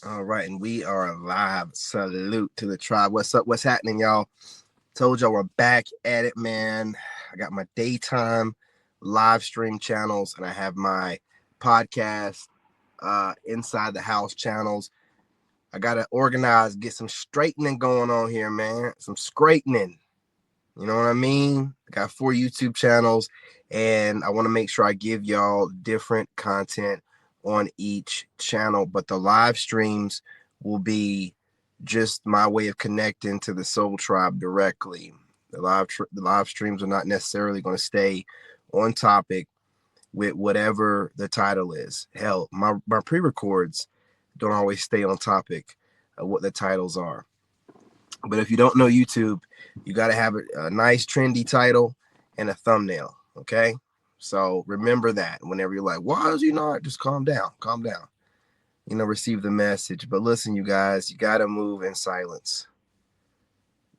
All right, and we are live. Salute to the tribe. What's up? What's happening, y'all? Told y'all we're back at it, man. I got my daytime live stream channels, and I have my podcast inside the house channels. I gotta organize, get some straightening going on here, man. Some straightening. You know what I mean? I got 4 YouTube channels, and I want to make sure I give y'all different content on each channel. But the live streams will be just my way of connecting to the Soul Tribe directly. The live streams are not necessarily going to stay on topic with whatever the title is. Hell, my pre-records don't always stay on topic of what the titles are. But if you don't know YouTube, you got to have a nice trendy title and a thumbnail. Okay. So remember that whenever you're like, why is he not? Just calm down. Calm down. Receive the message. But listen, you guys, you got to move in silence.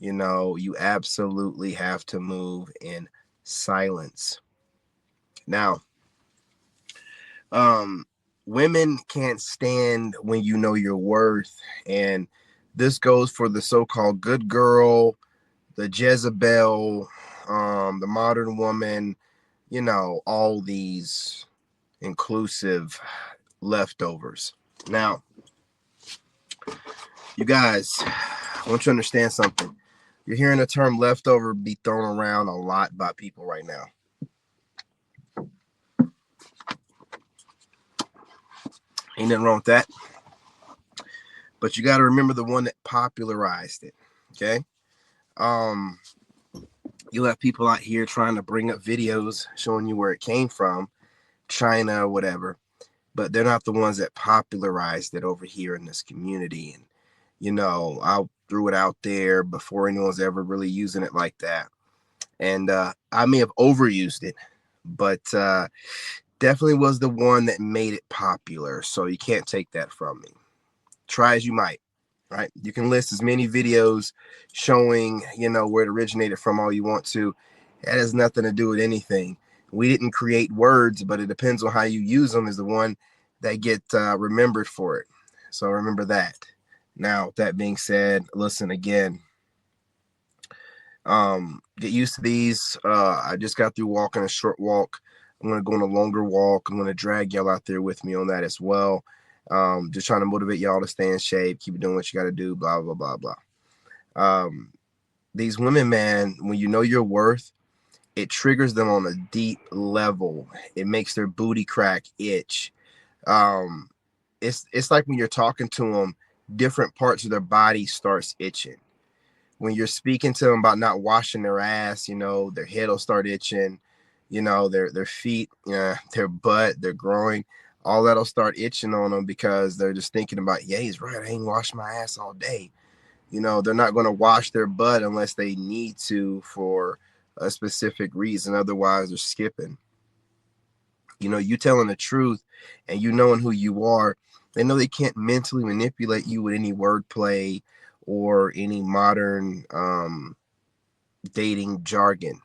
You absolutely have to move in silence. Now, women can't stand when you know your worth. And this goes for the so-called good girl, the Jezebel, the modern woman, all these inclusive leftovers. Now, you guys, I want you to understand something. You're hearing the term leftover be thrown around a lot by people right now. Ain't nothing wrong with that. But you got to remember the one that popularized it. Okay. You'll have people out here trying to bring up videos showing you where it came from, China, whatever, but they're not the ones that popularized it over here in this community. And, I threw it out there before anyone's ever really using it like that. And I may have overused it, but definitely was the one that made it popular. So you can't take that from me. Try as you might. Right, you can list as many videos showing where it originated from all you want to. That has nothing to do with anything. We didn't create words, but it depends on how you use them is the one that get remembered for it. So remember that. Now, with that being said, listen again. Get used to these. I just got through walking a short walk. I'm going to go on a longer walk. I'm going to drag y'all out there with me on that as well. Just trying to motivate y'all to stay in shape, keep doing what you got to do, blah, blah, blah, blah. These women, man, when you know your worth, it triggers them on a deep level. It makes their booty crack itch. It's like when you're talking to them, different parts of their body starts itching. When you're speaking to them about not washing their ass, their head will start itching, their feet, their butt, their groin, all that'll start itching on them because they're just thinking about, yeah, he's right. I ain't washed my ass all day. They're not going to wash their butt unless they need to for a specific reason. Otherwise, they're skipping. You telling the truth and you knowing who you are, they know they can't mentally manipulate you with any wordplay or any modern dating jargon.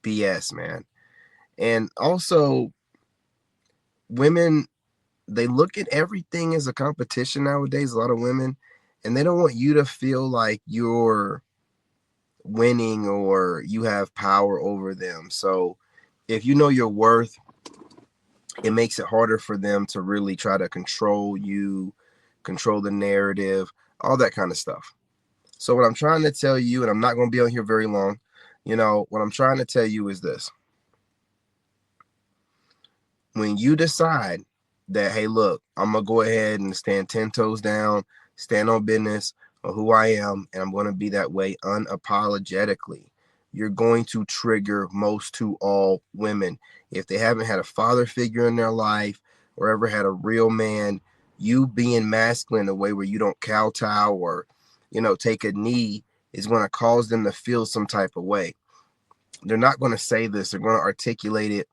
BS, man. And also, women, they look at everything as a competition nowadays, a lot of women, and they don't want you to feel like you're winning or you have power over them. So if you know your worth, it makes it harder for them to really try to control you, control the narrative, all that kind of stuff. So what I'm trying to tell you, and I'm not going to be on here very long, what I'm trying to tell you is this. When you decide that, hey, look, I'm going to go ahead and stand 10 toes down, stand on business of who I am, and I'm going to be that way unapologetically, you're going to trigger most to all women. If they haven't had a father figure in their life or ever had a real man, you being masculine in a way where you don't kowtow or, take a knee is going to cause them to feel some type of way. They're not going to say this. They're going to articulate it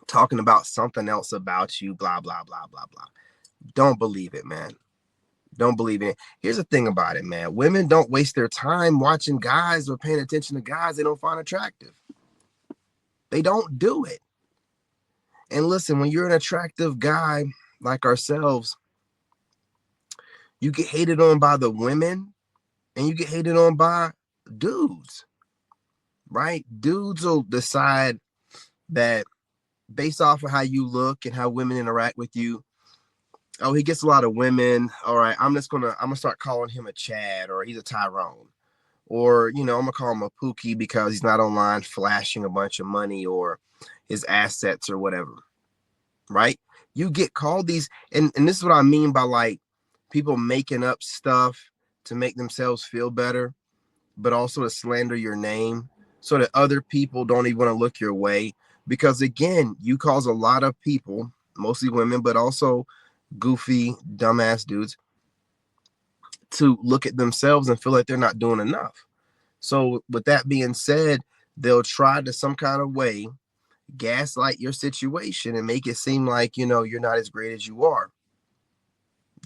talking about something else about you, blah, blah, blah, blah, blah. Don't believe it, man. Don't believe it. Here's the thing about it, man. Women don't waste their time watching guys or paying attention to guys they don't find attractive. They don't do it. And listen, when you're an attractive guy like ourselves, You get hated on by the women and you get hated on by dudes, right? Dudes will decide that based off of how you look and how women interact with you. Oh, he gets a lot of women. All right, I'm gonna start calling him a Chad, or he's a Tyrone, or I'm gonna call him a Pookie because he's not online flashing a bunch of money or his assets or whatever, right? You get called these, and this is what I mean by like people making up stuff to make themselves feel better, but also to slander your name so that other people don't even want to look your way. Because again, you cause a lot of people, mostly women, but also goofy, dumbass dudes, to look at themselves and feel like they're not doing enough. So with that being said, they'll try to some kind of way gaslight your situation and make it seem like, you're not as great as you are.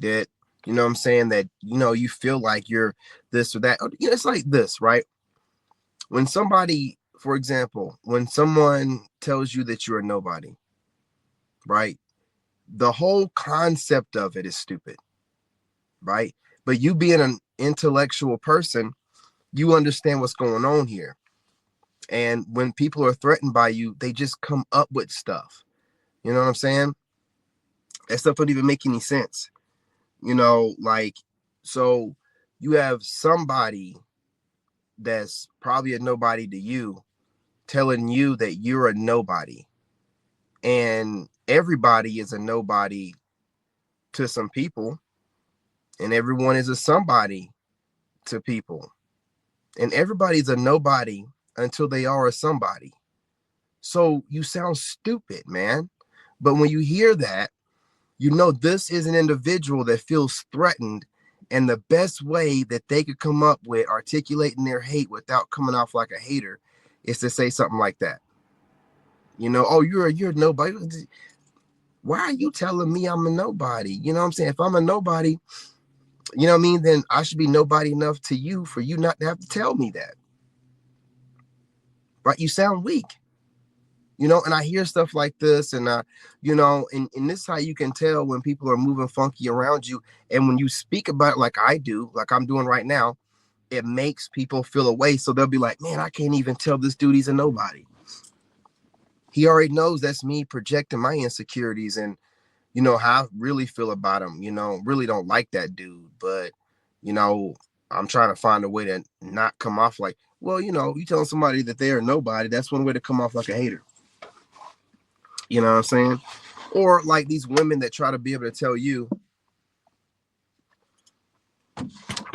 That, what I'm saying, that, you feel like you're this or that. It's like this, right? When somebody, for example, when someone tells you that you're a nobody, right? The whole concept of it is stupid, right? But you being an intellectual person, you understand what's going on here. And when people are threatened by you, they just come up with stuff. You know what I'm saying? That stuff don't even make any sense. Like, so you have somebody that's probably a nobody to you telling you that you're a nobody. And everybody is a nobody to some people, and everyone is a somebody to people. And everybody's a nobody until they are a somebody. So you sound stupid, man. But when you hear that, this is an individual that feels threatened. And the best way that they could come up with articulating their hate without coming off like a hater is to say something like that. Oh, you're nobody. Why are you telling me I'm a nobody? You know what I'm saying? If I'm a nobody, you know what I mean, then I should be nobody enough to you for you not to have to tell me that. Right? You sound weak. And I hear stuff like this, and and this is how you can tell when people are moving funky around you. And when you speak about it like I do, like I'm doing right now, it makes people feel away. So they'll be like, man, I can't even tell this dude he's a nobody. He already knows that's me projecting my insecurities and how I really feel about him. Really don't like that dude, but I'm trying to find a way to not come off like, well, you telling somebody that they are nobody, that's one way to come off like a hater. You know what I'm saying? Or like these women that try to be able to tell you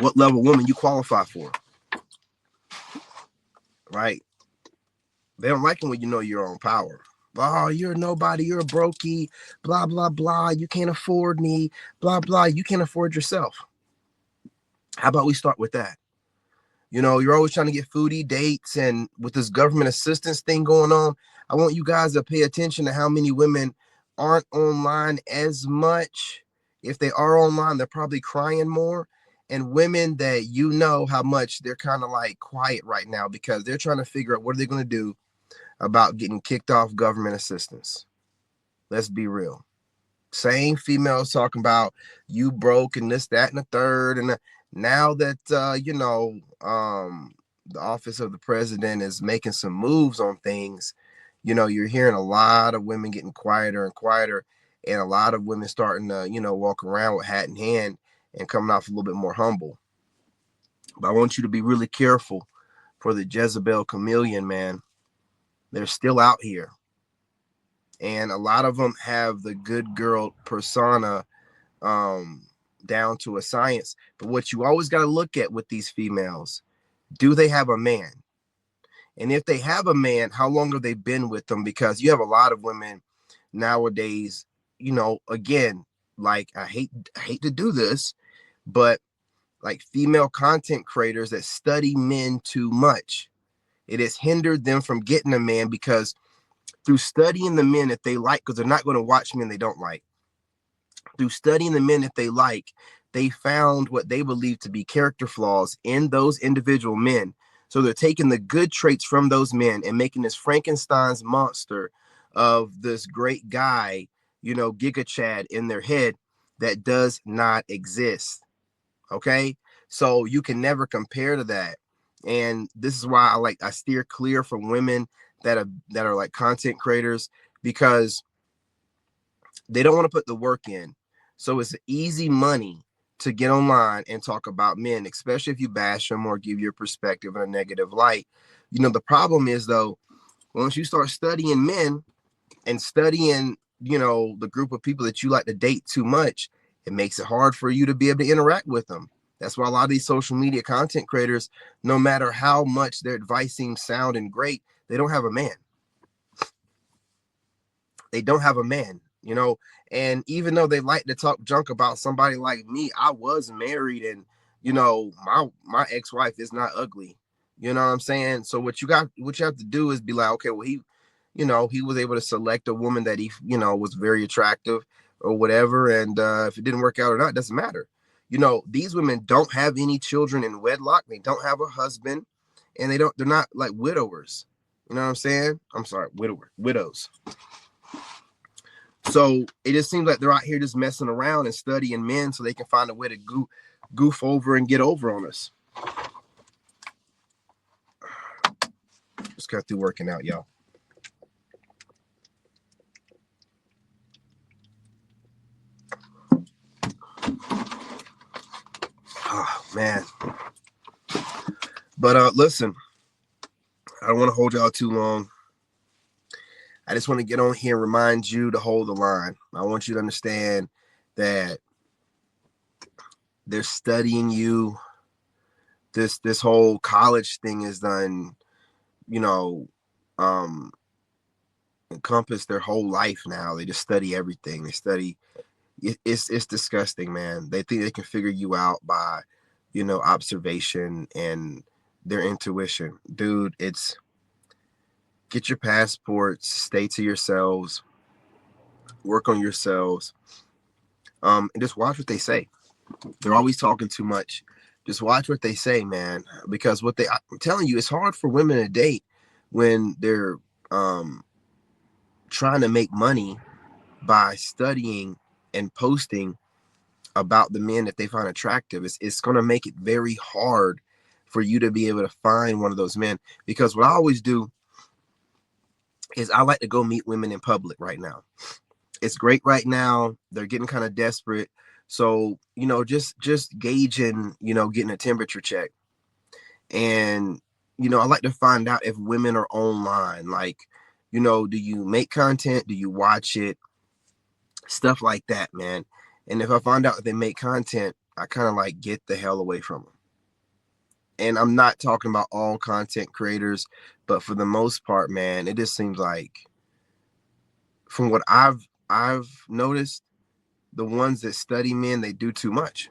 what level woman you qualify for. Right? They don't like it when you know your own power. Oh, you're a nobody, you're a brokey, blah, blah, blah. You can't afford me, blah, blah. You can't afford yourself. How about we start with that? You're always trying to get foodie dates, and with this government assistance thing going on, I want you guys to pay attention to how many women aren't online as much. If they are online, they're probably crying more. And women that how much they're kind of like quiet right now because they're trying to figure out what are they going to do about getting kicked off government assistance. Let's be real. Same females talking about you broke and this, that, and the third. And now that, the office of the president is making some moves on things, you're hearing a lot of women getting quieter and quieter, and a lot of women starting to, walk around with hat in hand and coming off a little bit more humble. But I want you to be really careful for the Jezebel chameleon, man. They're still out here. And a lot of them have the good girl persona down to a science. But what you always got to look at with these females, do they have a man? And if they have a man, how long have they been with them? Because you have a lot of women nowadays, again, like I hate to do this, but like female content creators that study men too much. It has hindered them from getting a man because through studying the men that they like, because they're not going to watch men they don't like, through studying the men that they like, they found what they believe to be character flaws in those individual men. So they're taking the good traits from those men and making this Frankenstein's monster of this great guy, Giga Chad in their head that does not exist. Okay. So you can never compare to that. And this is why I steer clear from women that are like content creators, because they don't want to put the work in. So it's easy money to get online and talk about men, especially if you bash them or give your perspective in a negative light. The problem is, though, once you start studying men and studying, the group of people that you like to date too much, it makes it hard for you to be able to interact with them. That's why a lot of these social media content creators, no matter how much their advice seems sound and great, they don't have a man. They don't have a man. And even though they like to talk junk about somebody like me, I was married, and my ex-wife is not ugly. You know what I'm saying? So what you have to do is be like, okay, well, he was able to select a woman that he was very attractive or whatever, and if it didn't work out or not, it doesn't matter. These women don't have any children in wedlock. They don't have a husband, and they're not like widowers. You know what I'm saying? I'm sorry, widows. So it just seems like they're out here just messing around and studying men so they can find a way to goof over and get over on us. Just got through working out, y'all. Oh, man. But listen, I don't want to hold y'all too long. I just want to get on here and remind you to hold the line. I want you to understand that they're studying you. This whole college thing is done, encompass their whole life now. They just study everything. They study. It's disgusting, man. They think they can figure you out by, observation and their intuition. Dude, it's get your passports, stay to yourselves, work on yourselves, and just watch what they say. They're always talking too much. Just watch what they say, man. Because I'm telling you, it's hard for women to date when they're trying to make money by studying and posting about the men that they find attractive. It's going to make it very hard for you to be able to find one of those men. Because what I always do is I like to go meet women in public right now. It's great right now. They're getting kind of desperate. So, just gauging, getting a temperature check. And, I like to find out if women are online. Like, do you make content? Do you watch it? Stuff like that, man. And if I find out they make content, I kind of like get the hell away from them. And I'm not talking about all content creators, but for the most part, man, it just seems like from what I've noticed, the ones that study men, they do too much.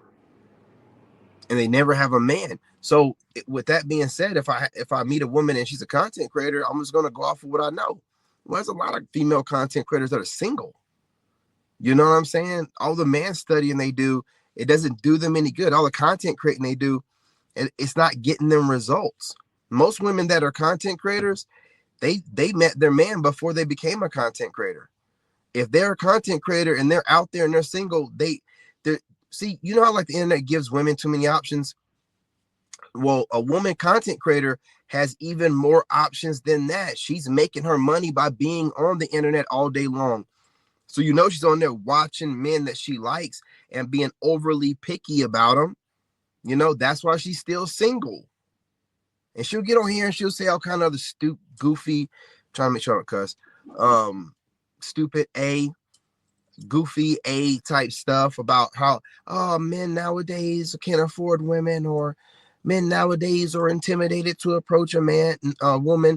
And they never have a man. So with that being said, if I meet a woman and she's a content creator, I'm just gonna go off of what I know. Well, there's a lot of female content creators that are single. You know what I'm saying? All the man studying they do, it doesn't do them any good. All the content creating they do, it's not getting them results. Most women that are content creators, they met their man before they became a content creator. If they're a content creator and they're out there and they're single, they see, how like the internet gives women too many options. Well, a woman content creator has even more options than that. She's making her money by being on the internet all day long. So she's on there watching men that she likes and being overly picky about them. That's why she's still single. And she'll get on here and she'll say all kind of other goofy, trying to make sure I don't cuss, stupid goofy type stuff about how men nowadays can't afford women, or men nowadays are intimidated to approach a woman.